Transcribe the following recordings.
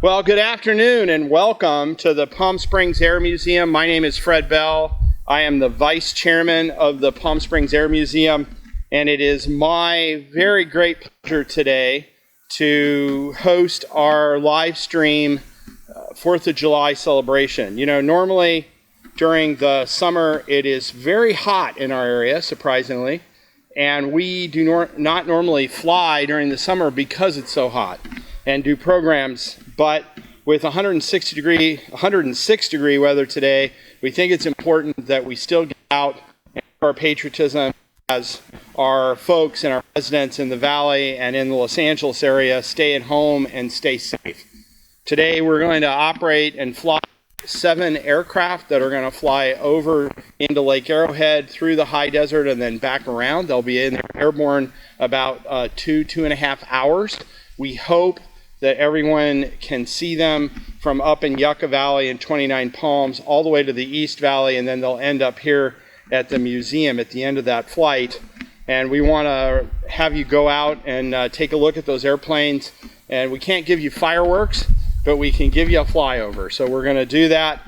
Well, good afternoon and welcome to the Palm Springs Air Museum. My name is Fred Bell. I am the Vice Chairman of the Palm Springs Air Museum, and it is my very great pleasure today to host our live stream 4th of July celebration. You know, normally during the summer it is very hot in our area, surprisingly, and we do not normally fly during the summer because it's so hot and do programs. But with 106 degree weather today, we think it's important that we still get out and our patriotism as our folks and our residents in the Valley and in the Los Angeles area stay at home and stay safe. Today we're going to operate and fly 7 aircraft that are going to fly over into Lake Arrowhead through the high desert and then back around. They'll be in there airborne about 2.5 hours. We hope that everyone can see them from up in Yucca Valley and 29 Palms all the way to the East Valley, and then they'll end up here at the museum at the end of that flight. And we want to have you go out and take a look at those airplanes. And we can't give you fireworks, but we can give you a flyover. So we're going to do that.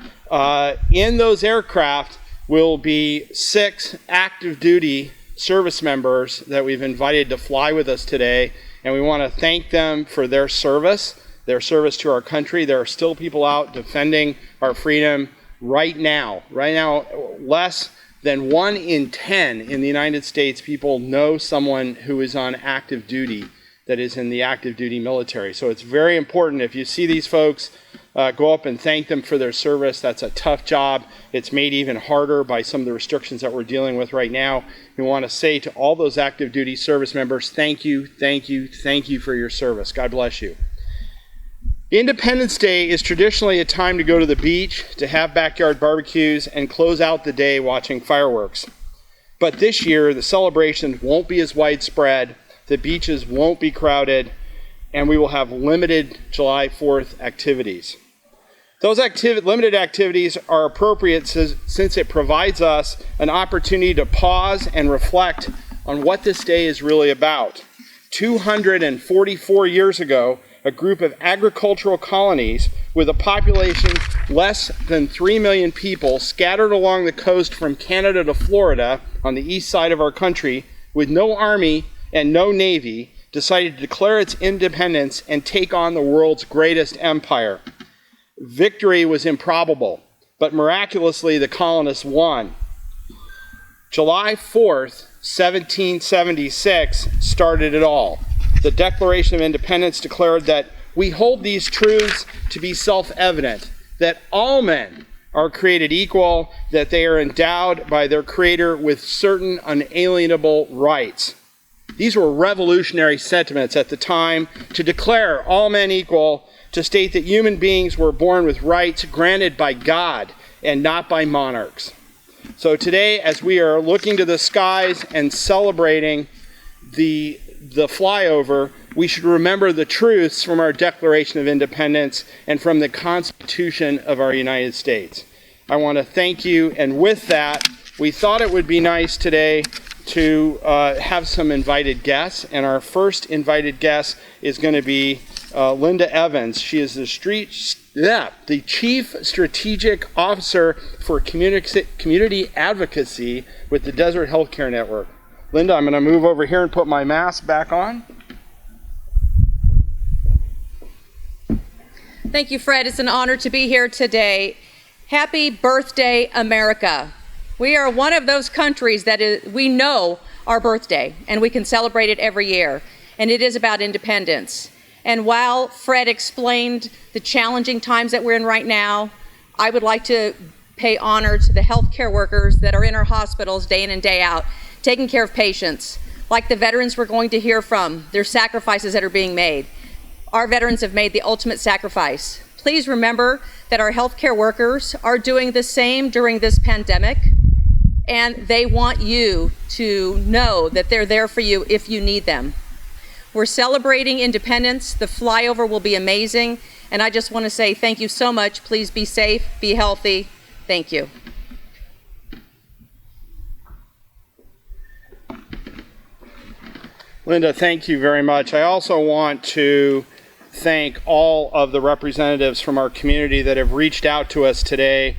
In those aircraft will be 6 active duty service members that we've invited to fly with us today. And we want to thank them for their service to our country. There are still people out defending our freedom right now. Right now, less than 1 in 10 in the United States people know someone who is on active duty, that is in the active duty military. So it's very important if you see these folks, go up and thank them for their service. That's a tough job. It's made even harder by some of the restrictions that we're dealing with right now. We want to say to all those active duty service members, thank you, thank you, thank you for your service. God bless you. Independence Day is traditionally a time to go to the beach, to have backyard barbecues, and close out the day watching fireworks. But this year, the celebrations won't be as widespread, the beaches won't be crowded, and we will have limited July 4th activities. Those limited activities are appropriate since it provides us an opportunity to pause and reflect on what this day is really about. 244 years ago, a group of agricultural colonies with a population less than 3 million people scattered along the coast from Canada to Florida on the east side of our country with no army and no navy decided to declare its independence and take on the world's greatest empire. Victory was improbable, but miraculously the colonists won. July 4th, 1776 started it all. The Declaration of Independence declared that we hold these truths to be self-evident, that all men are created equal, that they are endowed by their Creator with certain unalienable rights. These were revolutionary sentiments at the time to declare all men equal, to state that human beings were born with rights granted by God and not by monarchs. So today, as we are looking to the skies and celebrating the flyover, we should remember the truths from our Declaration of Independence and from the Constitution of our United States. I want to thank you, and with that, we thought it would be nice today to have some invited guests, and our first invited guest is going to be Linda Evans. She is the Chief Strategic Officer for Community Advocacy with the Desert Healthcare Network. Linda, I'm going to move over here and put my mask back on. Thank you, Fred. It's an honor to be here today. Happy birthday, America. We are one of those countries that we know our birthday, and we can celebrate it every year, and it is about independence. And while Fred explained the challenging times that we're in right now, I would like to pay honor to the healthcare workers that are in our hospitals day in and day out, taking care of patients, like the veterans we're going to hear from, their sacrifices that are being made. Our veterans have made the ultimate sacrifice. Please remember that our healthcare workers are doing the same during this pandemic, and they want you to know that they're there for you if you need them. We're celebrating independence. The flyover will be amazing, and I just want to say thank you so much. Please be safe, be healthy. Thank you. Linda, thank you very much. I also want to thank all of the representatives from our community that have reached out to us today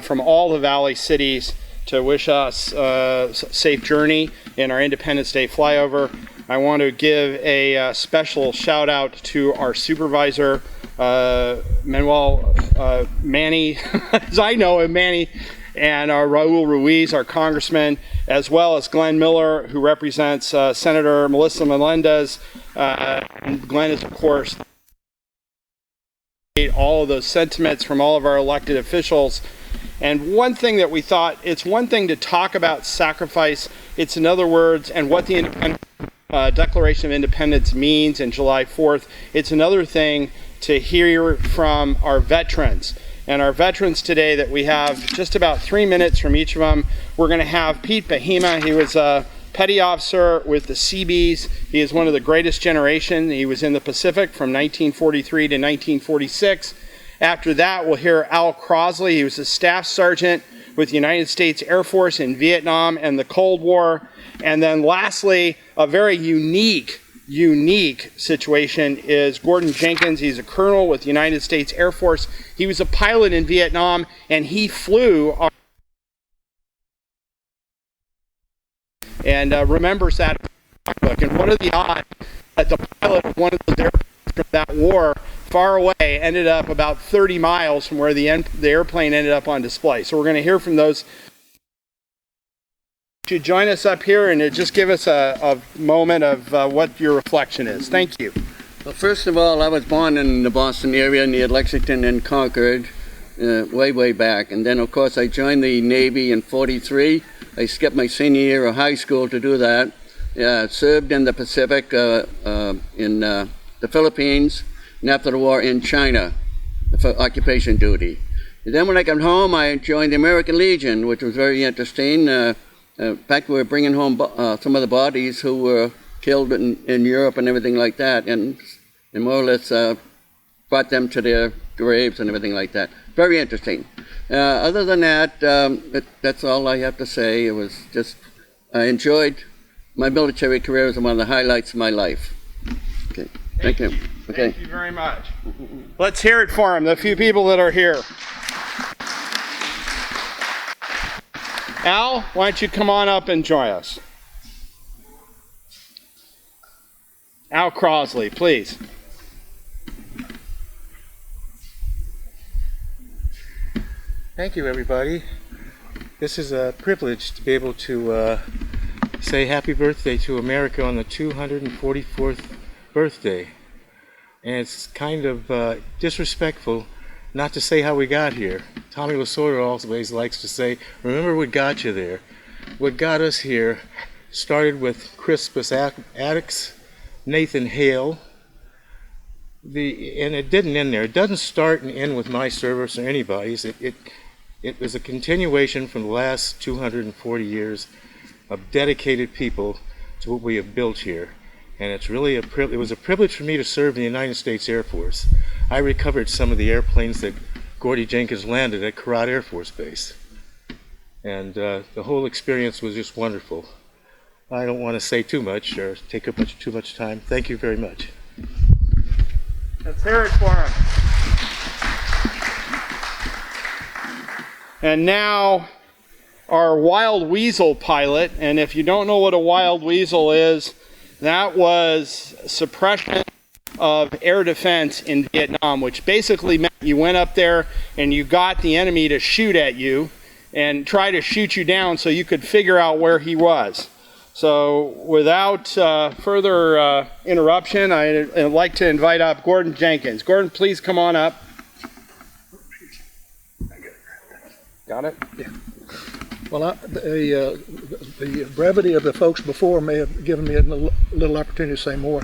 from all the Valley cities to wish us a safe journey in our Independence Day flyover. I want to give a special shout out to our supervisor, Manuel Manny, as I know him, Manny, and our Raul Ruiz, our congressman, as well as Glenn Miller, who represents Senator Melissa Melendez. And Glenn is, of course, all of those sentiments from all of our elected officials. And one thing that we thought, it's one thing to talk about sacrifice, it's in other words, and what the Declaration of Independence means in July 4th, it's another thing to hear from our veterans. And our veterans today that we have just about 3 minutes from each of them. We're going to have Pete Bahima. He was a petty officer with the Seabees. He is one of the greatest generation. He was in the Pacific from 1943 to 1946. After that, we'll hear Al Crosley. He was a staff sergeant with the United States Air Force in Vietnam and the Cold War. And then lastly, a very unique situation is Gordon Jenkins. He's a colonel with the United States Air Force. He was a pilot in Vietnam, and he flew and remembers that book. And what are the odds that the pilot of one of those airplanes from that war far away ended up about 30 miles from where the airplane ended up on display? So we're going to hear from those. You join us up here and just give us a moment of what your reflection is. Thank you. Well, first of all, I was born in the Boston area near Lexington and Concord way back. And then, of course, I joined the Navy in '43. I skipped my senior year of high school to do that. Served in the Pacific, in the Philippines, and after the war in China for occupation duty. And then when I got home, I joined the American Legion, which was very interesting. In fact, we were bringing home some of the bodies who were killed in Europe and everything like that, and more or less brought them to their graves and everything like that. Very interesting. Other than that, that's all I have to say. It was just, I enjoyed my military career. It was one of the highlights of my life. Okay, thank you. Okay. Thank you very much. Let's hear it for them, the few people that are here. Al, why don't you come on up and join us? Al Crosley, please. Thank you, everybody. This is a privilege to be able to say happy birthday to America on the 244th birthday. And it's kind of disrespectful not to say how we got here. Tommy Lasorda always likes to say, remember what got you there. What got us here started with Crispus Attucks, Nathan Hale, and it didn't end there. It doesn't start and end with my service or anybody's. It was a continuation from the last 240 years of dedicated people to what we have built here. And it's really it was a privilege for me to serve in the United States Air Force. I recovered some of the airplanes that Gordy Jenkins landed at Carrot Air Force Base. And the whole experience was just wonderful. I don't want to say too much or take up too much time. Thank you very much. Let's hear it for him. And now our Wild Weasel pilot, and if you don't know what a Wild Weasel is, that was suppression of air defense in Vietnam, which basically meant you went up there and you got the enemy to shoot at you and try to shoot you down so you could figure out where he was. So without further interruption, I'd like to invite up Gordon Jenkins. Gordon, please come on up. Got it? Yeah. Well, the brevity of the folks before may have given me a little opportunity to say more.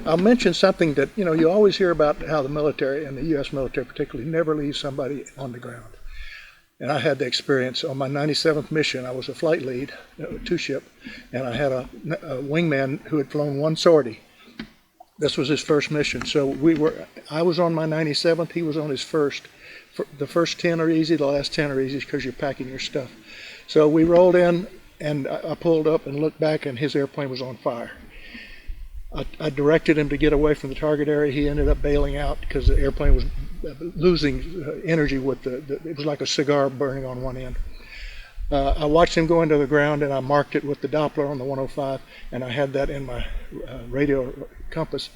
I'll mention something that, you always hear about how the military, and the U.S. military particularly, never leaves somebody on the ground. And I had the experience on my 97th mission. I was a flight lead, two-ship, and I had a wingman who had flown one sortie. This was his first mission. So I was on my 97th, he was on his first. The first 10 are easy, the last 10 are easy because you're packing your stuff. So we rolled in, and I pulled up and looked back, and his airplane was on fire. I directed him to get away from the target area. He ended up bailing out because the airplane was losing energy with it was like a cigar burning on one end. I watched him go into the ground, and I marked it with the Doppler on the 105, and I had that in my radio compass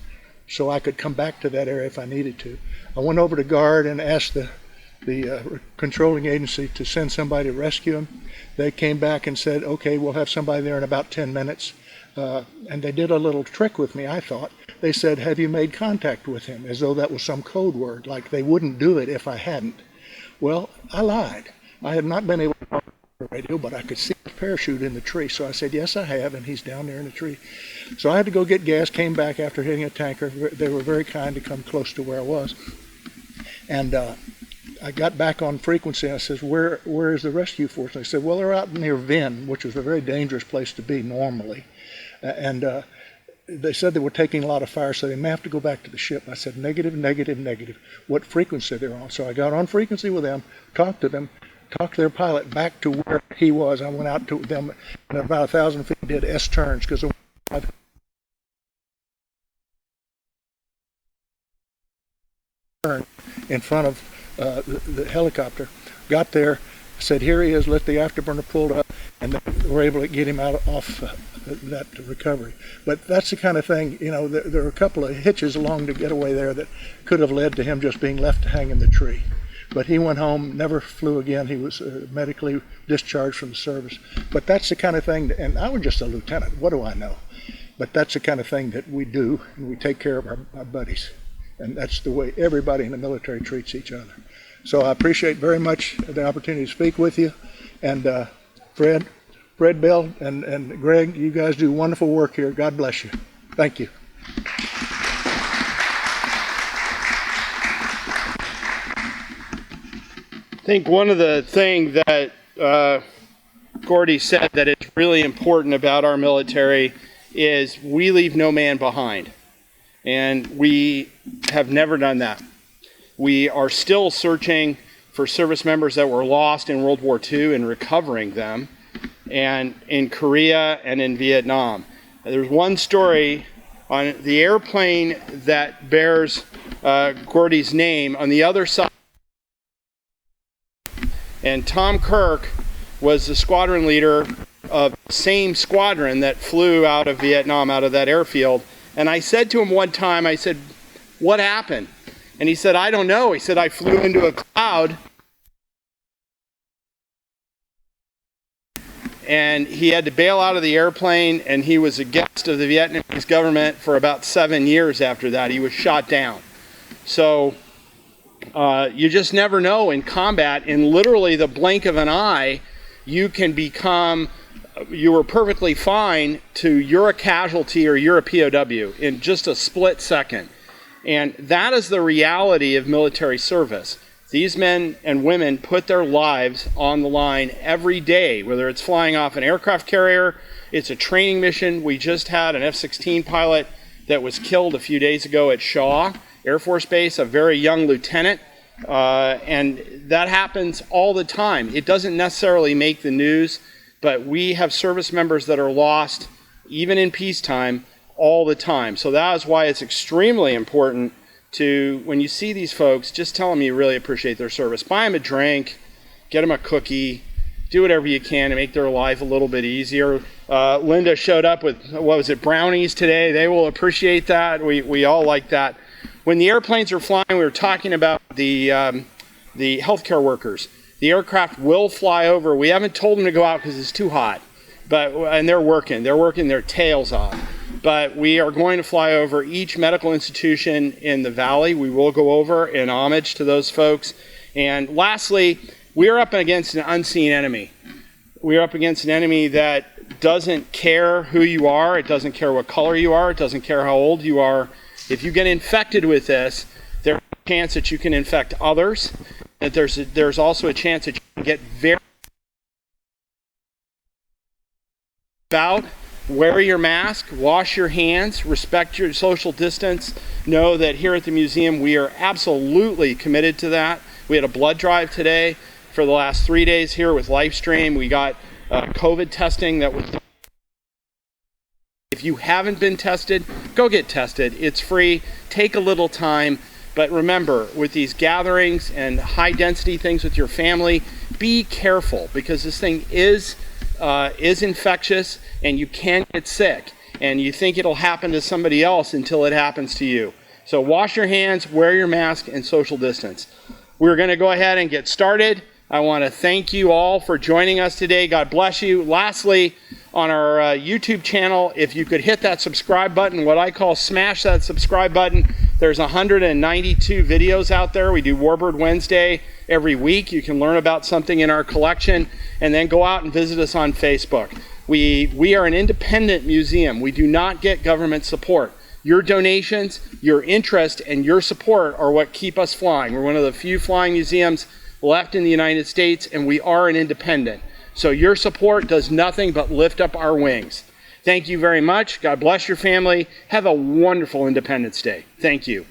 so I could come back to that area if I needed to. I went over to guard and asked the controlling agency to send somebody to rescue him. They came back and said, okay, we'll have somebody there in about 10 minutes. And they did a little trick with me, I thought. They said, have you made contact with him? As though that was some code word, like they wouldn't do it if I hadn't. Well, I lied. I had not been able to talk on the radio, but I could see his parachute in the tree. So I said, yes, I have, and he's down there in the tree. So I had to go get gas, came back after hitting a tanker. They were very kind to come close to where I was. And I got back on frequency, and I said, where is the rescue force? And they said, well, they're out near Vin, which is a very dangerous place to be normally. And they said they were taking a lot of fire, so they may have to go back to the ship. I said, negative, negative, negative. What frequency they're on? So I got on frequency with them, talked to them, talked to their pilot back to where he was. I went out to them, and at about 1,000 feet, did S turns, because in front of the helicopter. Got there, said, here he is, let the afterburner pulled up, and then were able to get him off that recovery. But that's the kind of thing, you know, there are a couple of hitches along the getaway there that could have led to him just being left to hang in the tree. But he went home, never flew again. He was medically discharged from the service. But that's the kind of thing, and I was just a lieutenant, what do I know? But that's the kind of thing that we do, and we take care of our buddies. And that's the way everybody in the military treats each other. So I appreciate very much the opportunity to speak with you. And Fred Bell and Greg, you guys do wonderful work here. God bless you. Thank you. I think one of the things that Gordy said that is really important about our military is we leave no man behind. And we have never done that. We are still searching for service members that were lost in World War II and recovering them, and in Korea and in Vietnam. There's one story on the airplane that bears Gordy's name on the other side. And Tom Kirk was the squadron leader of the same squadron that flew out of Vietnam, out of that airfield. And I said to him one time, I said, what happened? And he said, I don't know. He said, I flew into a cloud. And he had to bail out of the airplane, and he was a guest of the Vietnamese government for about 7 years after that. He was shot down. So you just never know in combat. In literally the blink of an eye, you can become... You were perfectly fine to you're a casualty or you're a POW in just a split second. And that is the reality of military service. These men and women put their lives on the line every day, whether it's flying off an aircraft carrier, it's a training mission. We just had an F-16 pilot that was killed a few days ago at Shaw Air Force Base, a very young lieutenant. And that happens all the time. It doesn't necessarily make the news, but we have service members that are lost, even in peacetime, all the time. So that is why it's extremely important to, when you see these folks, just tell them you really appreciate their service. Buy them a drink, get them a cookie, do whatever you can to make their life a little bit easier. Linda showed up with, what was it, brownies today. They will appreciate that. We all like that. When the airplanes are flying, we were talking about the healthcare workers. The aircraft will fly over. We haven't told them to go out because it's too hot, and they're working their tails off. But we are going to fly over each medical institution in the valley. We will go over in homage to those folks. And lastly, we are up against an unseen enemy. We are up against an enemy that doesn't care who you are. It doesn't care what color you are. It doesn't care how old you are. If you get infected with this, there's a chance that you can infect others. That there's also a chance that you can get very about. Wear your mask, wash your hands, respect your social distance. Know that here at the museum we are absolutely committed to that. We had a blood drive today for the last 3 days here with Livestream. We got COVID testing that was done. If you haven't been tested, go get tested. It's free. Take a little time. But remember, with these gatherings and high density things with your family, be careful, because this thing is infectious and you can get sick, and you think it'll happen to somebody else until it happens to you. So wash your hands, wear your mask, and social distance. We're going to go ahead and get started. I want to thank you all for joining us today. God bless you. Lastly, on our YouTube channel, if you could hit that subscribe button, what I call smash that subscribe button. There's 192 videos out there. We do Warbird Wednesday every week. You can learn about something in our collection, and then go out and visit us on Facebook. We are an independent museum. We do not get government support. Your donations, your interest, and your support are what keep us flying. We're one of the few flying museums left in the United States, and we are an independent. So your support does nothing but lift up our wings. Thank you very much. God bless your family. Have a wonderful Independence Day. Thank you.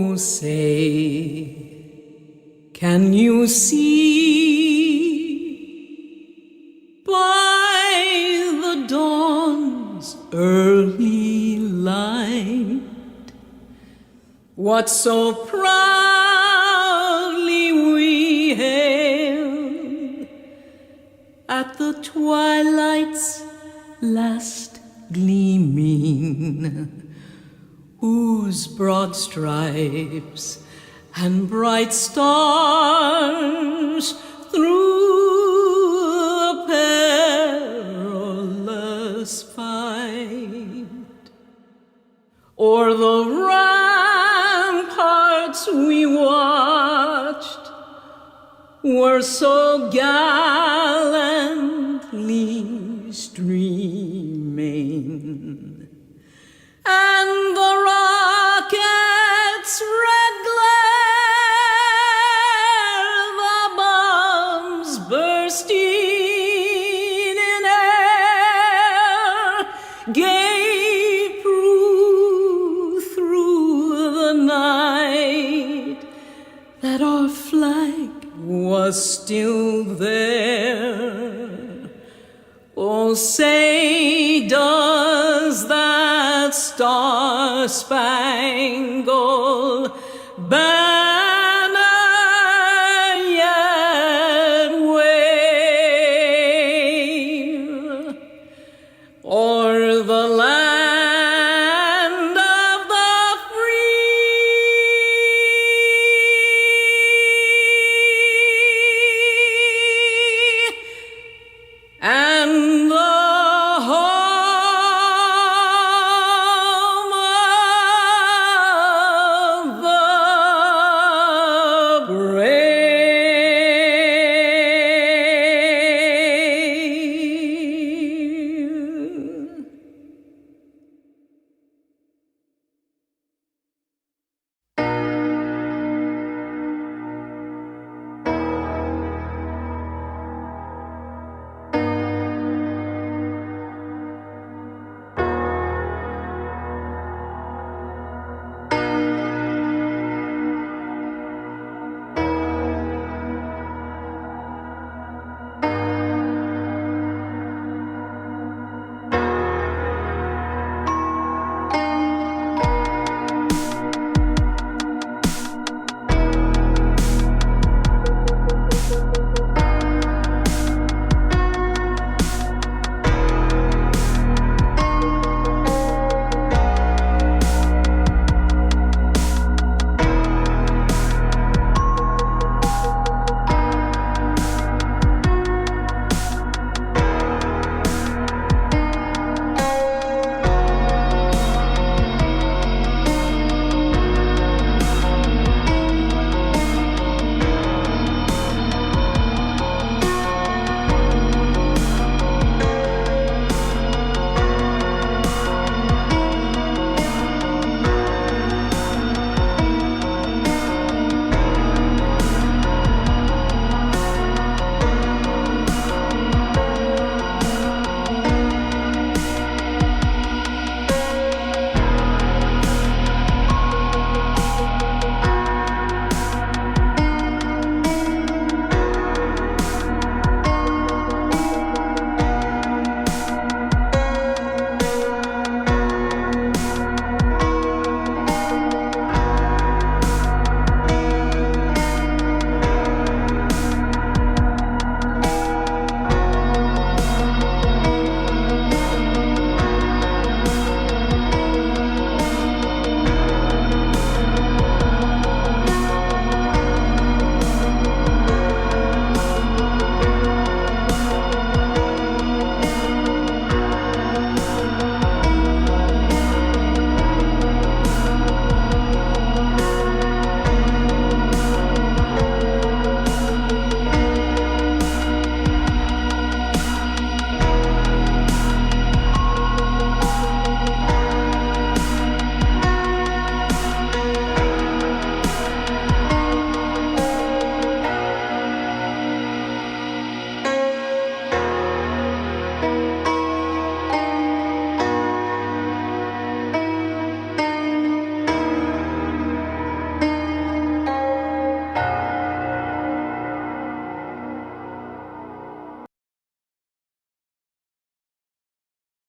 Oh, say, can you see by the dawn's early light what so proudly we hailed at the twilight's last gleaming, whose broad stripes and bright stars through the perilous fight o'er the ramparts we watched were so gallantly streaming, and the rocket's red glare, the bombs bursting in air, gave proof through the night that our flag was still there. Oh, say, does that star-spangled banner